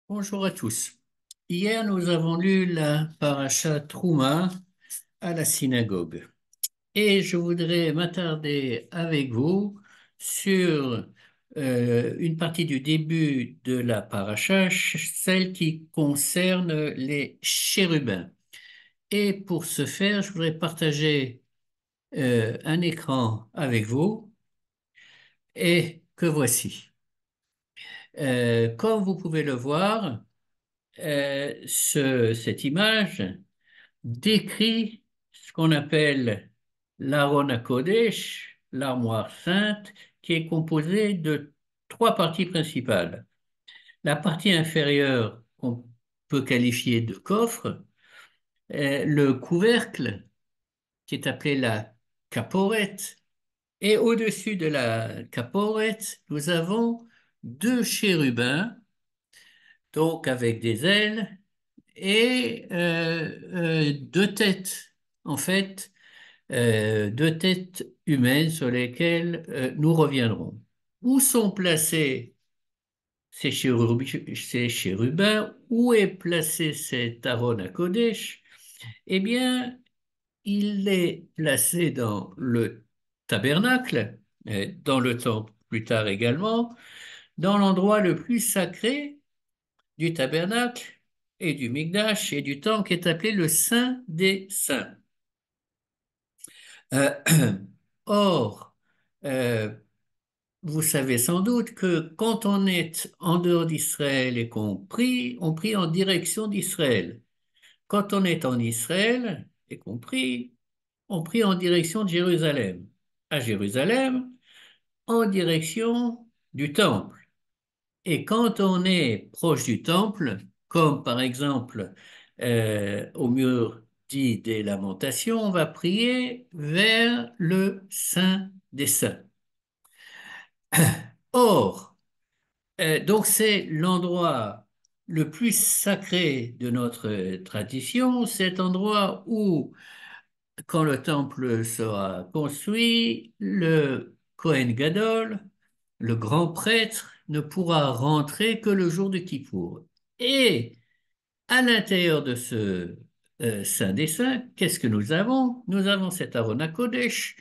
Bonjour à tous. Hier, nous avons lu la paracha Trouma à la synagogue et je voudrais m'attarder avec vous sur une partie du début de la paracha, celle qui concerne les chérubins. Et pour ce faire, je voudrais partager un écran avec vous et que voici. Comme vous pouvez le voir, cette image décrit ce qu'on appelle l'Aaron HaKodesh, l'armoire sainte, qui est composée de trois parties principales. La partie inférieure, qu'on peut qualifier de coffre, le couvercle, qui est appelé la caporette, et au-dessus de la caporette, nous avons deux chérubins, donc avec des ailes, et deux têtes. En fait, deux têtes humaines sur lesquelles nous reviendrons. Où sont placés ces chérubins? Où est placé cet Aaron à Kodesh? Eh bien, il est placé dans le tabernacle, dans le temple plus tard également, dans l'endroit le plus sacré du tabernacle et du Mikdash et du temple qui est appelé le Saint des Saints. Euh, or, euh, vous savez sans doute que quand on est en dehors d'Israël et on prie en direction d'Israël. Quand on est en Israël et on prie en direction de Jérusalem. À Jérusalem, en direction du temple. Et quand on est proche du temple, comme par exemple au mur dit des Lamentations, on va prier vers le Saint des Saints. Or, donc c'est l'endroit le plus sacré de notre tradition, cet endroit où, quand le temple sera construit, le Kohen Gadol, le grand prêtre, ne pourra rentrer que le jour de Kippour. Et à l'intérieur de ce Saint des Saints, qu'est-ce que nous avons? Nous avons cet Aaron HaKodesh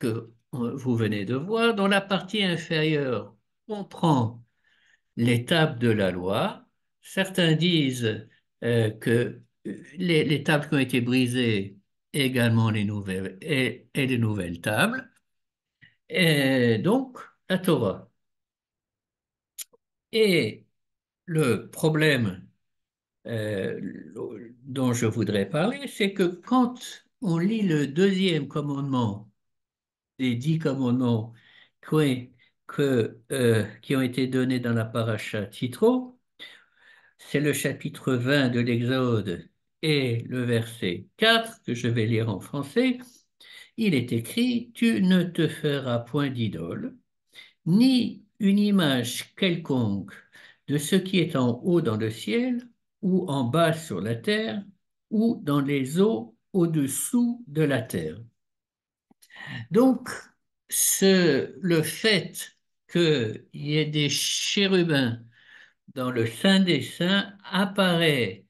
que vous venez de voir, dont la partie inférieure comprend les tables de la loi. Certains disent que les tables qui ont été brisées, également les nouvelles, et les nouvelles tables, et donc la Torah. Et le problème euh, dont je voudrais parler, c'est que quand on lit le deuxième commandement des 10 commandements qui ont été donnés dans la paracha Titro, c'est le chapitre 20 de l'Exode et le verset 4 que je vais lire en français. Il est écrit: Tu ne te feras point d'idole, ni une image quelconque de ce qui est en haut dans le ciel, ou en bas sur la terre, ou dans les eaux au-dessous de la terre. Donc, le fait qu'il y ait des chérubins dans le Saint des Saints apparaît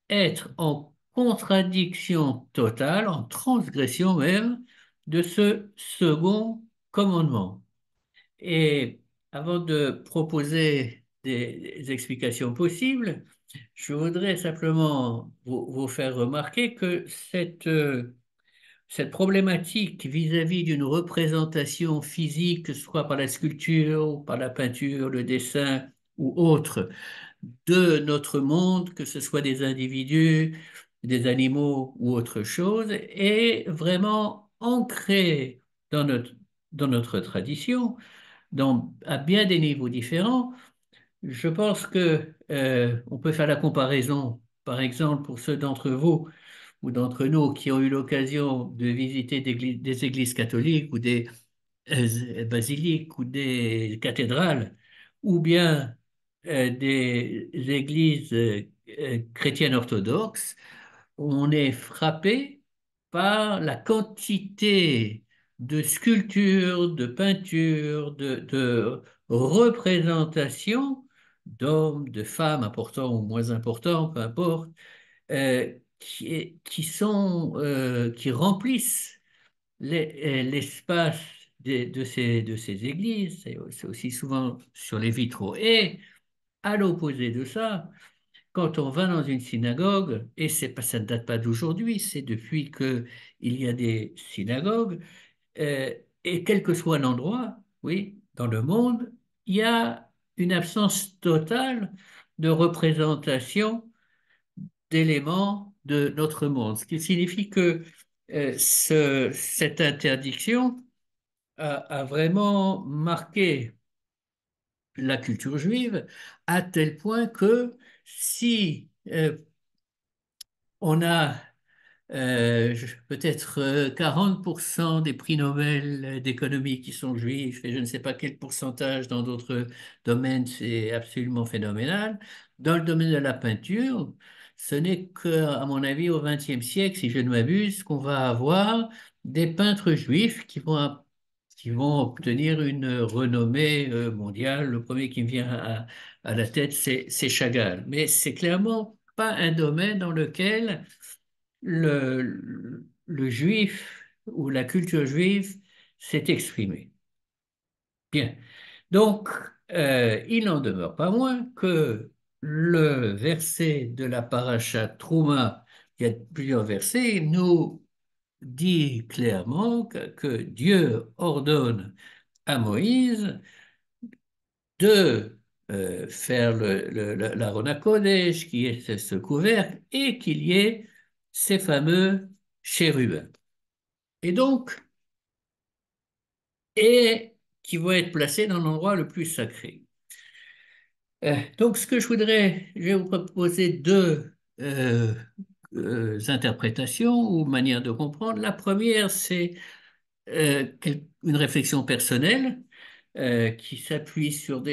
être en contradiction totale, en transgression même, de ce second commandement. Et avant de proposer des explications possibles, je voudrais simplement vous faire remarquer que cette problématique vis-à-vis d'une représentation physique, que ce soit par la sculpture, ou par la peinture, le dessin ou autre, de notre monde, que ce soit des individus, des animaux ou autre chose, est vraiment ancrée dans notre tradition à bien des niveaux différents. Je pense que on peut faire la comparaison, par exemple, pour ceux d'entre vous ou d'entre nous qui ont eu l'occasion de visiter des églises catholiques ou des basiliques ou des cathédrales, ou bien des églises chrétiennes orthodoxes, on est frappé par la quantité de sculptures, de peintures, de représentations d'hommes, de femmes, importants ou moins importants, peu importe, qui remplissent l'espace de ces églises. C'est aussi souvent sur les vitraux. Et à l'opposé de ça, quand on va dans une synagogue, et ça ne date pas d'aujourd'hui, c'est depuis que il y a des synagogues, euh, et quel que soit l'endroit, oui, dans le monde, il y a une absence totale de représentation d'éléments de notre monde, ce qui signifie que cette interdiction a vraiment marqué la culture juive à tel point que si on a peut-être 40% des prix Nobel d'économie qui sont juifs, et je ne sais pas quel pourcentage dans d'autres domaines, c'est absolument phénoménal. Dans le domaine de la peinture, ce n'est que, à mon avis, au XXe siècle, si je ne m'abuse, qu'on va avoir des peintres juifs qui vont obtenir une renommée mondiale. Le premier qui me vient à la tête, c'est Chagall. Mais c'est clairement pas un domaine dans lequel le juif ou la culture juive s'est exprimée. Bien. Donc, il n'en demeure pas moins que le verset de la paracha Trouma, il y a plusieurs versets, nous dit clairement que Dieu ordonne à Moïse de faire l'Aaron HaKodesh, qui est ce couvercle, et qu'il y ait ces fameux chérubins. Et donc, et qui vont être placés dans l'endroit le plus sacré. Donc, je vais vous proposer deux interprétations ou manières de comprendre. La première, c'est une réflexion personnelle qui s'appuie sur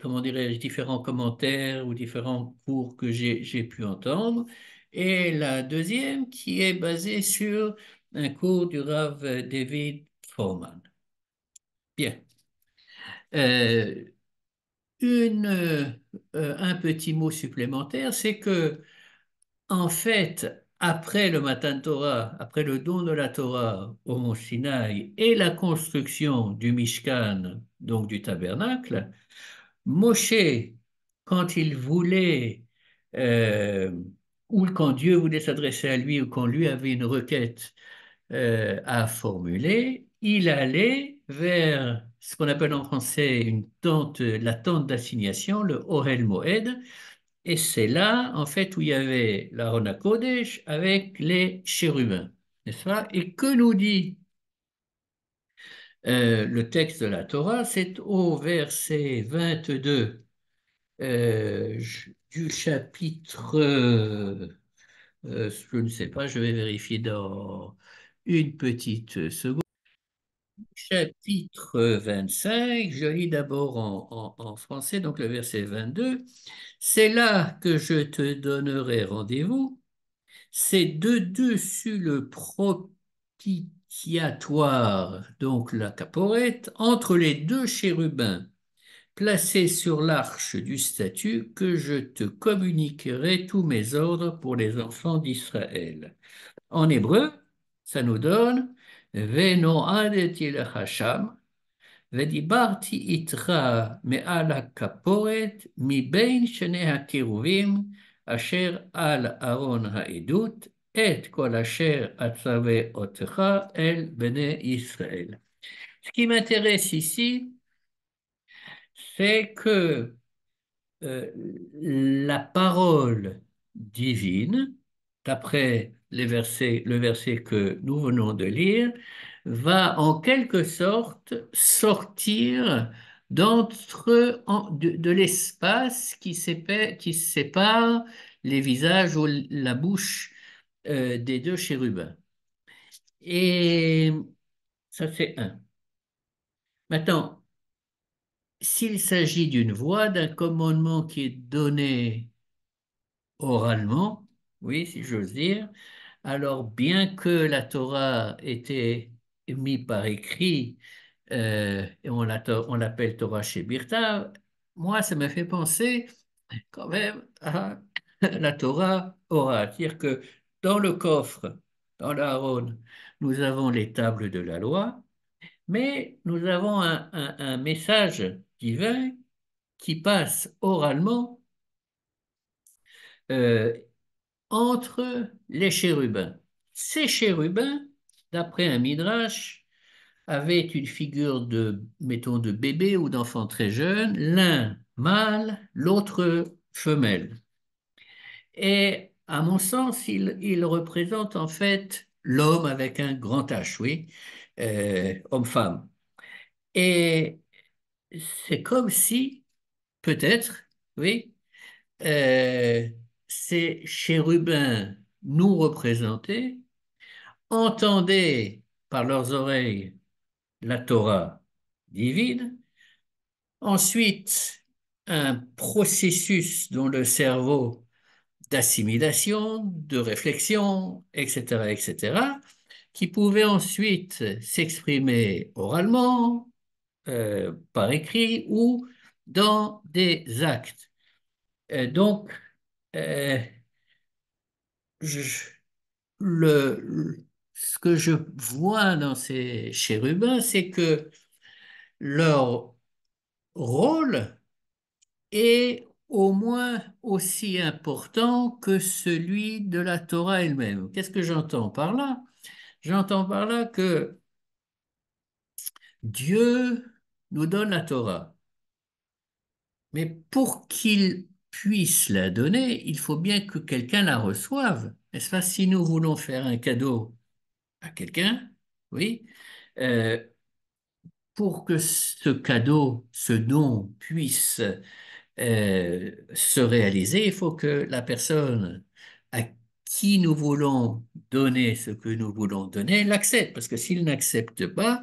comment dirais-je, différents commentaires ou différents cours que j'ai pu entendre. Et la deuxième qui est basée sur un cours du Rav David Foreman. Bien. Euh, un petit mot supplémentaire, c'est que, en fait, après le Matan Torah, après le don de la Torah au mont Sinaï et la construction du Mishkan, donc du tabernacle, Moshe, quand il voulait, euh, ou quand Dieu voulait s'adresser à lui, ou quand lui avait une requête à formuler, il allait vers ce qu'on appelle en français une tente, la tente d'assignation, le Ohel Moed, et c'est là, en fait, où il y avait l'Aaron HaKodesh avec les chérubins, n'est-ce pas? Et que nous dit le texte de la Torah? C'est au verset 22 du chapitre, je ne sais pas, je vais vérifier dans une petite seconde. Chapitre 25, je lis d'abord en français, donc le verset 22. C'est là que je te donnerai rendez-vous. C'est de dessus le propitiatoire, donc la caporette, entre les deux chérubins, placés sur l'arche du statut, que je te communiquerai tous mes ordres pour les enfants d'Israël. En hébreu, ça nous donne Veno adeti hasham, ודיברתי איתך מעל הכפורת מבין שני הקירובים אשר על ארון העדות את כל אשר אצווה אותך אל בני ישראל. Ce qui m'intéresse ici, c'est que euh, la parole divine, d'après le verset que nous venons de lire, va en quelque sorte sortir de l'espace qui sépare les visages ou la bouche des deux chérubins. Et ça, c'est un. Maintenant, s'il s'agit d'une voix, d'un commandement qui est donné oralement, oui, si j'ose dire, alors bien que la Torah était mise par écrit, et on l'appelle Torah chez Birta, moi, ça m'a fait penser quand même à la Torah orale. C'est-à-dire que dans le coffre, dans l'Aaron, nous avons les tables de la loi, mais nous avons un message divin qui passe oralement euh, entre les chérubins. Ces chérubins, d'après un midrash, avaient une figure de, mettons, de bébé ou d'enfant très jeune, l'un mâle, l'autre femelle. Et à mon sens, il représente en fait l'homme avec un grand H, oui, homme-femme. Et c'est comme si, peut-être, oui, euh, ces chérubins nous représentaient, entendaient par leurs oreilles la Torah divine, ensuite un processus dont le cerveau d'assimilation, de réflexion, etc., etc., qui pouvait ensuite s'exprimer oralement, par écrit ou dans des actes. Donc, euh, je- ce que je vois dans ces chérubins, c'est que leur rôle est au moins aussi important que celui de la Torah elle-même. Qu'est-ce que j'entends par là? J'entends par là que Dieu nous donne la Torah, mais pour qu'il puisse la donner, il faut bien que quelqu'un la reçoive. N'est-ce pas? Si nous voulons faire un cadeau à quelqu'un, oui, euh, pour que ce cadeau, ce don puisse se réaliser, il faut que la personne à qui nous voulons donner ce que nous voulons donner l'accepte, parce que s'il n'accepte pas,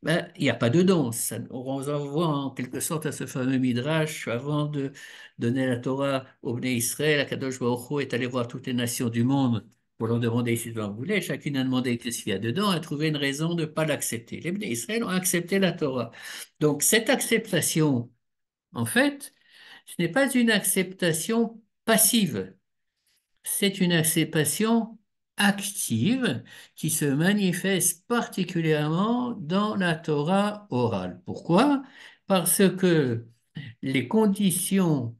ben, il n'y a pas de don. On renvoie en quelque sorte à ce fameux Midrash, avant de donner la Torah au Bnei Israël, Akadosh Baruch Hu est allé voir toutes les nations du monde pour leur demander s'ils en voulaient. Chacune a demandé qu'est-ce qu'il y a dedans, a trouvé une raison de ne pas l'accepter. Les Bnei Israël ont accepté la Torah. Donc cette acceptation, en fait, ce n'est pas une acceptation passive, c'est une acceptation active qui se manifeste particulièrement dans la Torah orale. Pourquoi? Parce que les conditions,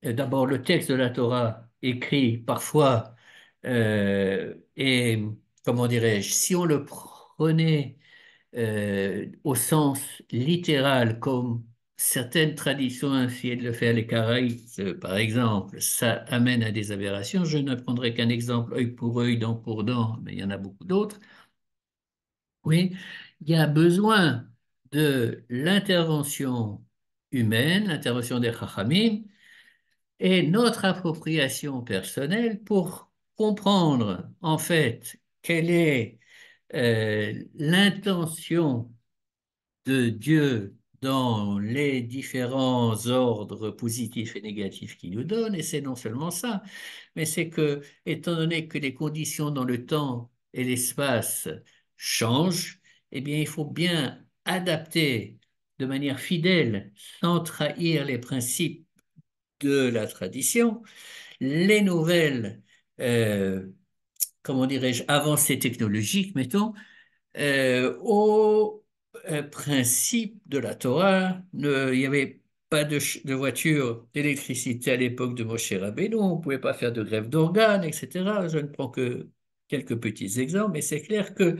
d'abord le texte de la Torah écrit parfois, et comment dirais-je, si on le prenait au sens littéral, comme certaines traditions ont essayé de le faire, les Karaïtes, par exemple, ça amène à des aberrations. Je ne prendrai qu'un exemple, œil pour œil, dent pour dent, mais il y en a beaucoup d'autres. Oui, il y a besoin de l'intervention humaine, l'intervention des Chachamim, et notre appropriation personnelle pour comprendre, en fait, quelle est l'intention de Dieu dans les différents ordres positifs et négatifs qu'il nous donne, et c'est non seulement ça, mais c'est que, étant donné que les conditions dans le temps et l'espace changent, eh bien, il faut bien adapter de manière fidèle, sans trahir les principes de la tradition, les nouvelles, euh, comment dirais-je, avancées technologiques, mettons, au principe de la Torah. Il n'y avait pas de voiture d'électricité à l'époque de Moshe Rabbeinu, on ne pouvait pas faire de grève d'organes, etc. Je ne prends que quelques petits exemples, mais c'est clair que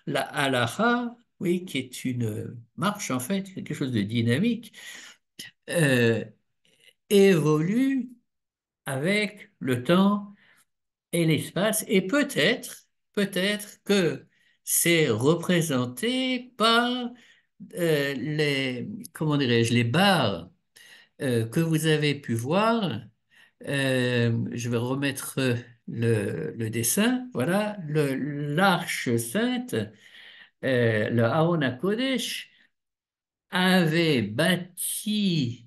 la halacha, oui, qui est une marche en fait, quelque chose de dynamique, euh, évolue avec le temps et l'espace, et peut-être que c'est représenté par comment dirais-je, les barres que vous avez pu voir. Je vais remettre le dessin. Voilà, l'arche sainte, le Aaron HaKodesh, avait bâti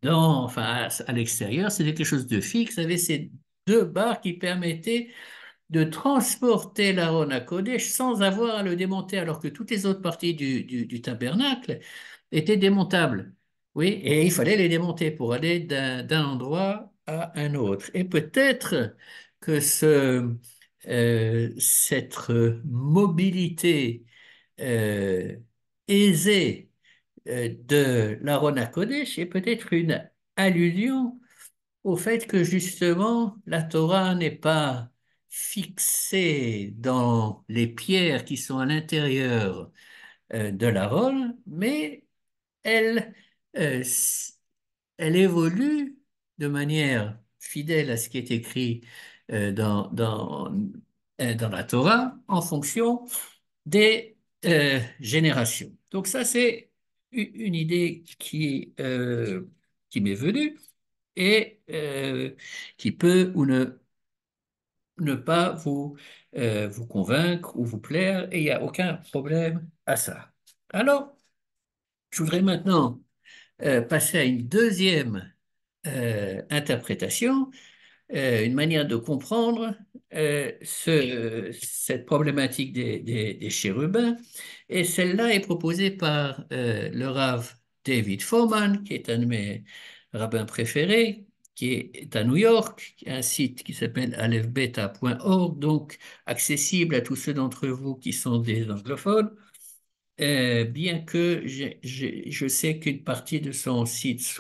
enfin, à l'extérieur, c'était quelque chose de fixe, avait ces deux barres qui permettaient de transporter l'Aaron à Kodesh sans avoir à le démonter, alors que toutes les autres parties du tabernacle étaient démontables. Oui, et il fallait les démonter pour aller d'un endroit à un autre. Et peut-être que cette mobilité euh, aisée de l'Aaron à Kodesh est peut-être une allusion au fait que justement la Torah n'est pas fixée dans les pierres qui sont à l'intérieur de l'Aaron, mais elle, euh, s- elle évolue de manière fidèle à ce qui est écrit dans la Torah en fonction des générations. Donc ça, c'est une idée qui m'est venue et qui peut ou ne pas vous convaincre ou vous plaire, et il n'y a aucun problème à ça. Alors, je voudrais maintenant passer à une deuxième interprétation, une manière de comprendre cette problématique des chérubins. Et celle-là est proposée par le Rav David Foreman, qui est un de mes rabbins préférés, qui est à New York, qui a un site qui s'appelle alefbeta.org, donc accessible à tous ceux d'entre vous qui sont des anglophones. Bien que je sais qu'une partie de son site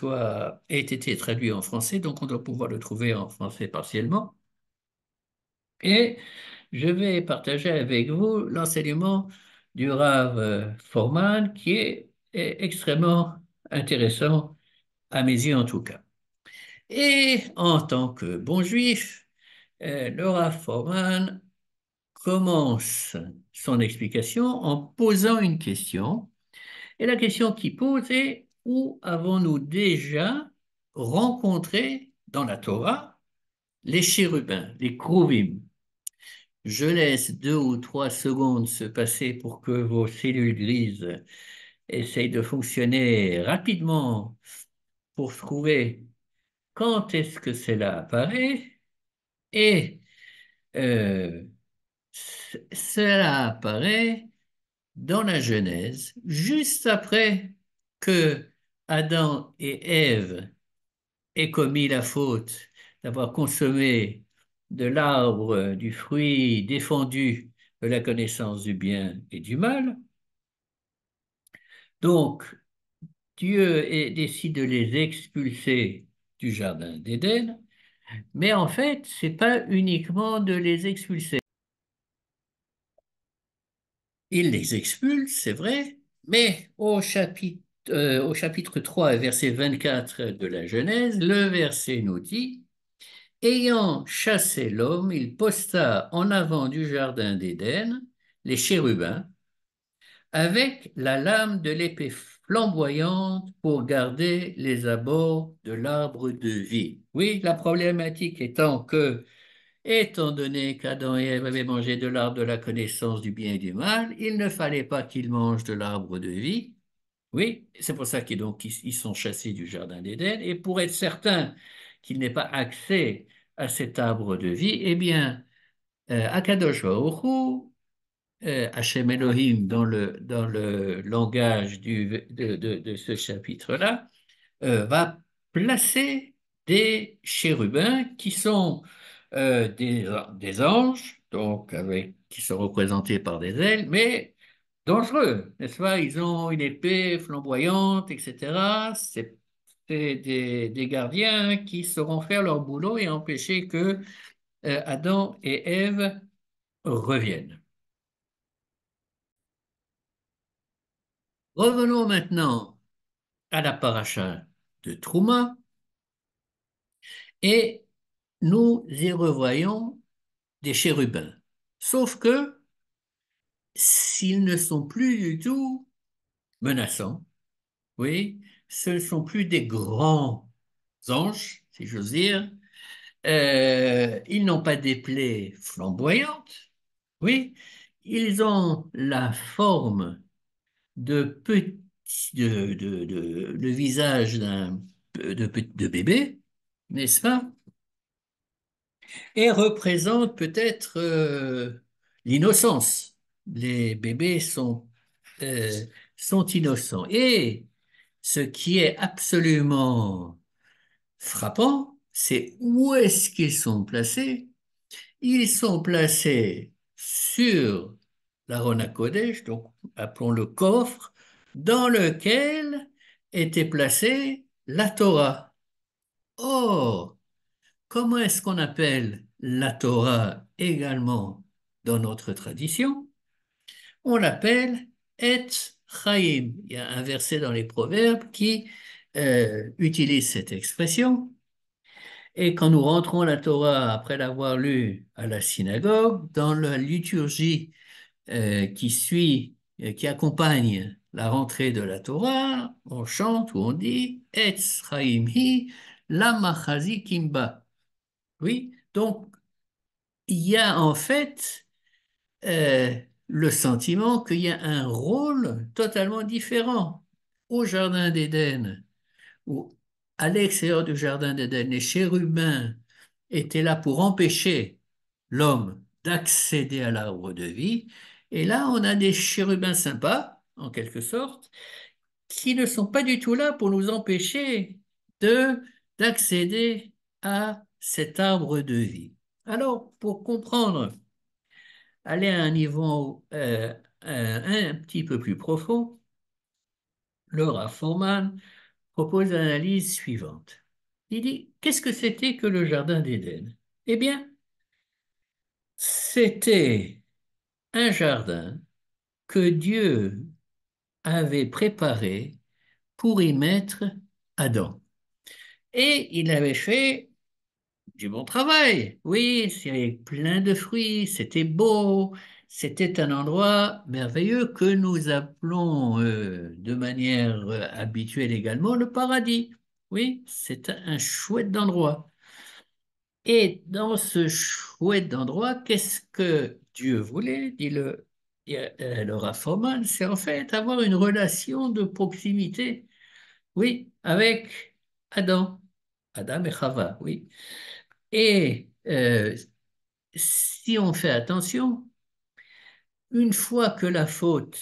ait été traduit en français, donc on doit pouvoir le trouver en français partiellement. Et je vais partager avec vous l'enseignement du Rav Forman, est extrêmement intéressant, à mes yeux en tout cas. Et en tant que bon juif, le Rav Forman commence son explication en posant une question. Et la question qu'il pose est, où avons-nous déjà rencontré dans la Torah les chérubins, les kruvim? Je laisse 2 ou 3 secondes se passer pour que vos cellules grises essayent de fonctionner rapidement pour trouver quand est-ce que cela apparaît. Et euh, cela apparaît dans la Genèse, juste après que Adam et Ève aient commis la faute d'avoir consommé de l'arbre du fruit défendu de la connaissance du bien et du mal. Donc, décide de les expulser du jardin d'Éden, mais en fait, c'est pas uniquement de les expulser. Il les expulse, c'est vrai, mais au chapitre 3, verset 24 de la Genèse, le verset nous dit, ayant chassé l'homme, il posta en avant du jardin d'Éden les chérubins avec la lame de l'épée flamboyante pour garder les abords de l'arbre de vie. Oui, la problématique étant que, étant donné qu'Adam et Ève avaient mangé de l'arbre de la connaissance du bien et du mal, il ne fallait pas qu'ils mangent de l'arbre de vie. Oui, c'est pour ça qu'ils sont chassés du jardin d'Éden. Et pour être certain qu'ils n'aient pas accès à cet arbre de vie, eh bien, Akadosh Baruch Hu, Hachem Elohim dans le langage de ce chapitre-là, va placer des chérubins qui sont des anges, donc qui sont représentés par des ailes, mais dangereux, n'est-ce pas? Ils ont une épée flamboyante, etc. C'est des gardiens qui sauront faire leur boulot et empêcher que Adam et Ève reviennent. Revenons maintenant à la paracha de Trouma et nous y revoyons des chérubins. Sauf que s'ils ne sont plus du tout menaçants, oui, ce ne sont plus des grands anges, si j'ose dire, ils n'ont pas des plaies flamboyantes, oui, ils ont la forme de petits, le visage de bébé, n'est-ce pas? Et représente peut-être l'innocence. Les bébés euh, sont innocents. Et Ce qui est absolument frappant, c'est où est-ce qu'ils sont placés. Ils sont placés sur l'Aron HaKodesh, donc appelons le coffre, dans lequel était placée la Torah. Or, comment est-ce qu'on appelle la Torah également dans notre tradition? On l'appelle Et Chaim. Il y a un verset dans les Proverbes qui utilise cette expression. Et quand nous rentrons la Torah après l'avoir lue à la synagogue, dans la liturgie qui suit, qui accompagne la rentrée de la Torah, on chante ou on dit Etz Chaim Hi Lama Kimba. Oui, donc il y a en fait le sentiment qu'il y a un rôle totalement différent au Jardin d'Éden, où à l'extérieur du Jardin d'Éden, les chérubins étaient là pour empêcher l'homme d'accéder à l'arbre de vie. Et là, on a des chérubins sympas, en quelque sorte, qui ne sont pas du tout là pour nous empêcher de d'accéder à cet arbre de vie. Alors, pour comprendre, aller à un niveau un petit peu plus profond, le Rav Foreman propose l'analyse suivante. Il dit, qu'est-ce que c'était que le Jardin d'Éden? Eh bien, c'était un jardin que Dieu avait préparé pour y mettre Adam. Et il avait fait du bon travail. Oui, il y avait plein de fruits, c'était beau, c'était un endroit merveilleux que nous appelons de manière habituelle également le paradis. Oui, c'est un chouette endroit. Et dans ce chouette endroit, qu'est-ce que Dieu voulait, dit le Raffoman, c'est en fait avoir une relation de proximité, oui, avec Adam, Adam et Chava, oui. Et si on fait attention, une fois que la faute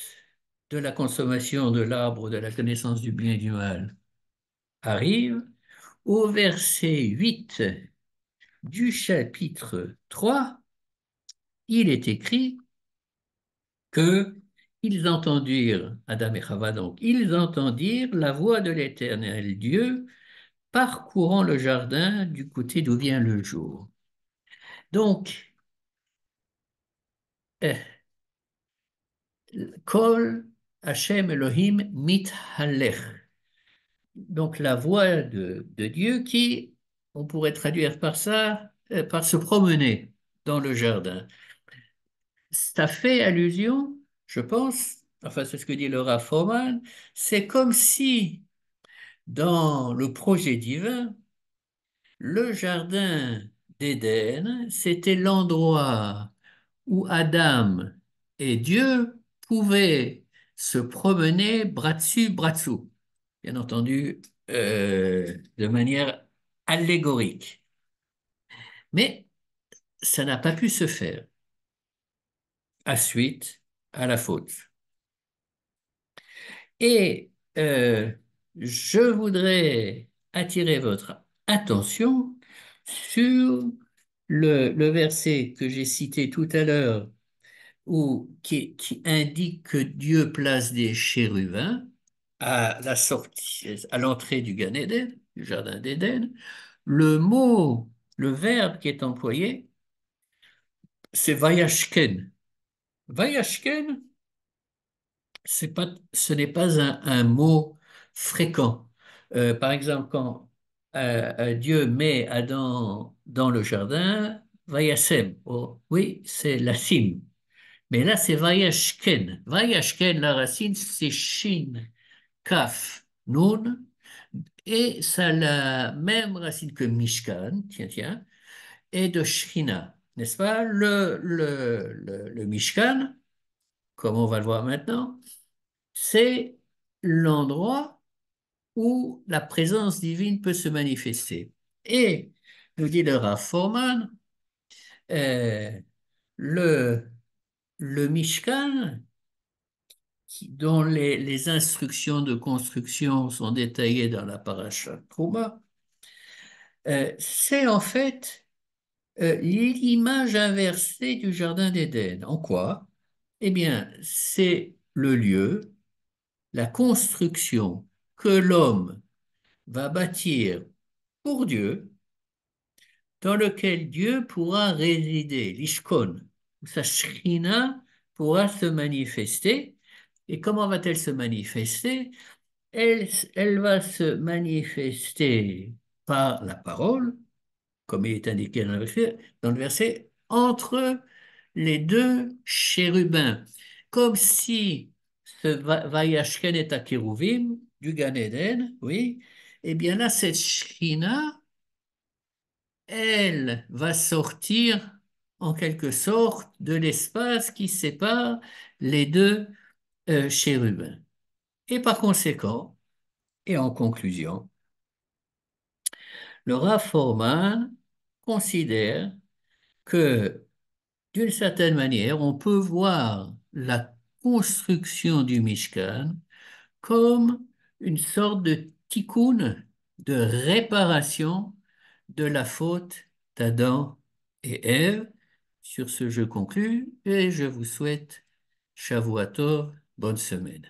de la consommation de l'arbre de la connaissance du bien et du mal arrive, au verset 8 du chapitre 3, il est écrit que ils entendirent, Adam et Chava donc, ils entendirent la voix de l'Éternel Dieu parcourant le jardin du côté d'où vient le jour. Donc, euh, Kol Hashem Elohim mithalech. Donc la voix de Dieu qui, on pourrait traduire par ça, par se promener dans le jardin. Ça fait allusion, je pense, enfin c'est ce que dit le Rav Froman, c'est comme si dans le projet divin, le jardin d'Éden, c'était l'endroit où Adam et Dieu pouvaient se promener bras dessus, bras dessous, bien entendu, de manière allégorique. Mais ça n'a pas pu se faire à suite à la faute. Et je voudrais attirer votre attention sur le verset que j'ai cité tout à l'heure, qui indique que Dieu place des chérubins à la sortie, à l'entrée du Gan Eden, du jardin d'Éden. Le mot, le verbe qui est employé, c'est vayashken. Vayashken, ce n'est pas un mot fréquent. Par exemple, quand Dieu met Adam dans le jardin, vayasem, oh, oui, c'est la cime. Mais là, c'est vayashken. Vayashken, la racine, c'est shin, kaf, nun, et ça a la même racine que mishkan, tiens, tiens, et de shrina, n'est-ce pas? Le mishkan, comme on va le voir maintenant, c'est l'endroit où la présence divine peut se manifester. Et, nous dit le Rav Foreman, euh, le, le Mishkan, dont les instructions de construction sont détaillées dans la paracha Trouma, c'est en fait l'image inversée du Jardin d'Éden. En quoi? Eh bien, c'est le lieu, la construction que l'homme va bâtir pour Dieu, dans lequel Dieu pourra résider, l'Ishkon, où sa Shrina pourra se manifester. Et comment va-t-elle se manifester? Elle va se manifester par la parole, comme il est indiqué dans le verset, entre les deux chérubins, comme si ce Vayashken et Akéruvim du Gan Eden, oui, et bien là, cette Shrina, elle va sortir en quelque sorte de l'espace qui sépare les deux chérubins. Et par conséquent, et en conclusion, le Rav Forman considère que, d'une certaine manière, on peut voir la construction du Mishkan comme une sorte de tikkun, de réparation de la faute d'Adam et Ève. Sur ce, je conclus et je vous souhaite Shavuot Tov, bonne semaine.